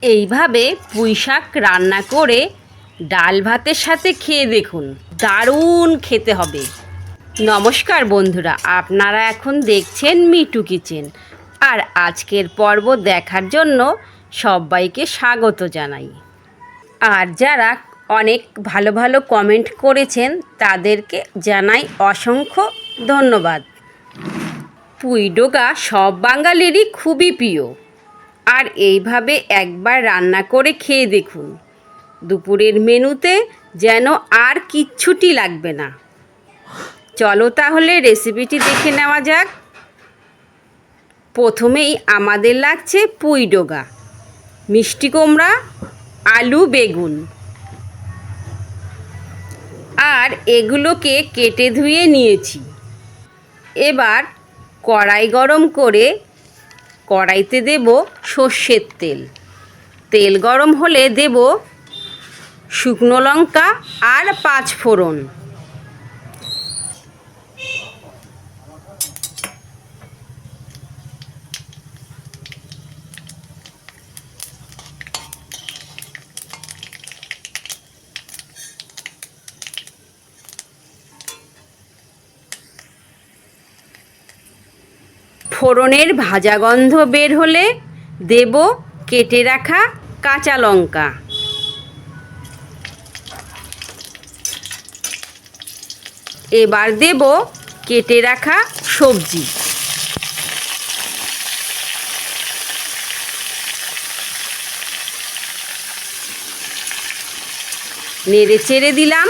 এইভাবে পুঁইশাক রান্না করে ডাল ভাতের সাথে খেয়ে দেখুন, দারুণ খেতে হবে। নমস্কার বন্ধুরা, আপনারা এখন দেখছেন মিটু কিচেন। আর আজকের পর্ব দেখার জন্য সবাইকে স্বাগত জানাই। আর যারা অনেক ভালো ভালো কমেন্ট করেছেন তাদেরকে জানাই অসংখ্য ধন্যবাদ। পুঁইডোগা সব বাঙালিরই খুবই প্রিয়। আর এইভাবে একবার রান্না করে খেয়ে দেখুন, দুপুরের মেনুতে যেন আর কিচ্ছুটি লাগবে না। চলো তাহলে রেসিপিটি দেখে নেওয়া যাক। প্রথমেই আমাদের লাগছে পুঁইডোগা, মিষ্টি কুমড়া, আলু, বেগুন। আর এগুলোকে কেটে ধুয়ে নিয়েছি। এবার কড়াই গরম করে কড়াইতে দেব সর্ষের তেল। তেল গরম হলে দেব শুকনো লঙ্কা আর 5 ফোড়ন। ফোড়নের ভাজা গন্ধ বের হলে দেব কেটে রাখা কাঁচা লঙ্কা। এবার দেব কেটে রাখা সবজি। নেড়ে চেড়ে দিলাম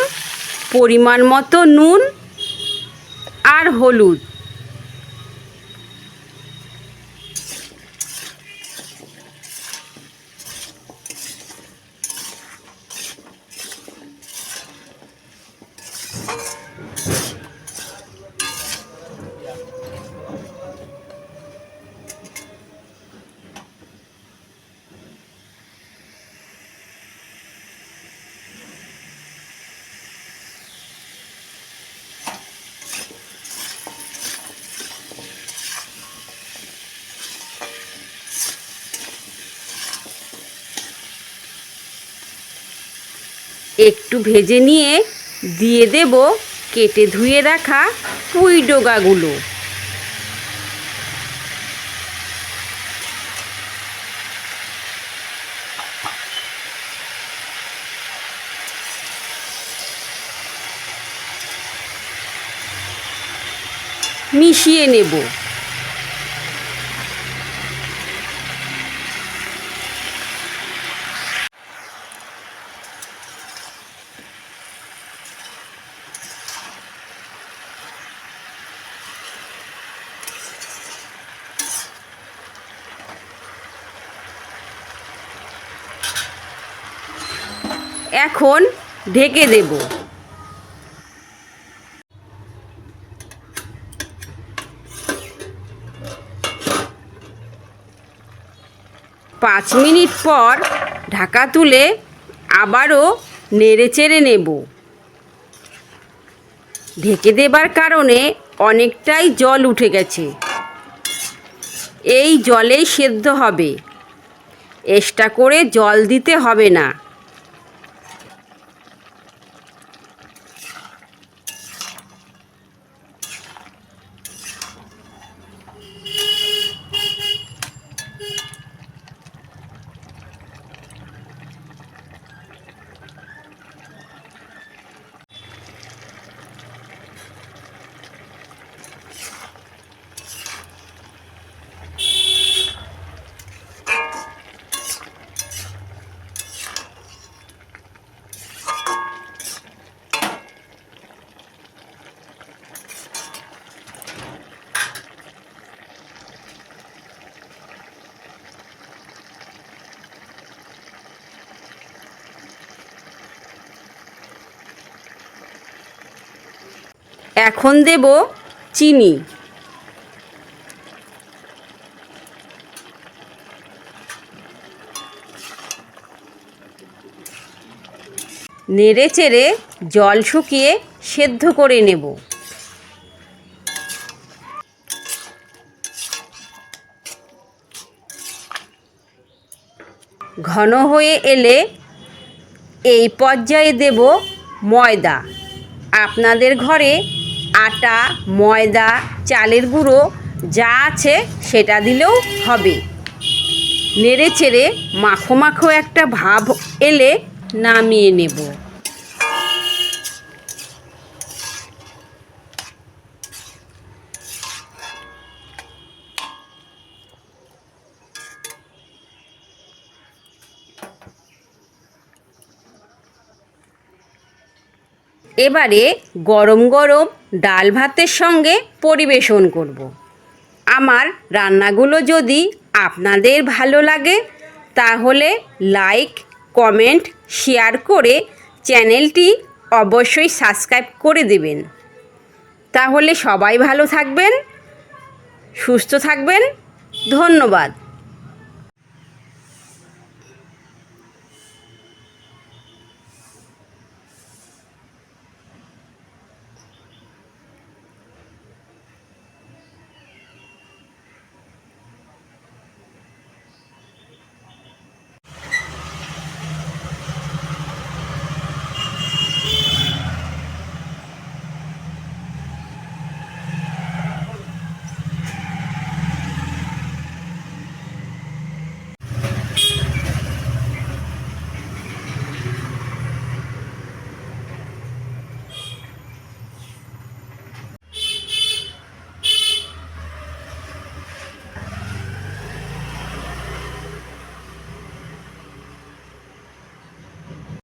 পরিমাণ মতো নুন আর হলুদ। একটু ভেজে নিয়ে দিয়ে দেব কেটে ধুয়ে রাখা পুঁইডোগাগুলো। মিশিয়ে নেব। এখন ঢেকে দেব। 5 মিনিট পর ঢাকা তুলে আবারও নেড়ে চেড়ে নেব। ঢেকে দেবার কারণে অনেকটাই জল উঠে গেছে। এই জলেই সেদ্ধ হবে, এক্সট্রা করে জল দিতে হবে না। এখন দেব চিনি। নেড়ে চেড়ে জল শুকিয়ে সেদ্ধ করে নেব। ঘন হয়ে এলে এই পর্যায়ে দেব ময়দা। আপনাদের ঘরে আটা, ময়দা, চালের গুঁড়ো যা আছে সেটা দিলেও হবে। নেড়ে চেড়ে মাখো মাখো একটা ভাব এলে নামিয়ে নেব। এবারে গরম গরম ডাল ভাতের সঙ্গে পরিবেশন করব। আমার রান্নাগুলো যদি আপনাদের ভালো লাগে তাহলে লাইক, কমেন্ট, শেয়ার করে চ্যানেলটি অবশ্যই সাবস্ক্রাইব করে দেবেন। তাহলে সবাই ভালো থাকবেন, সুস্থ থাকবেন। ধন্যবাদ।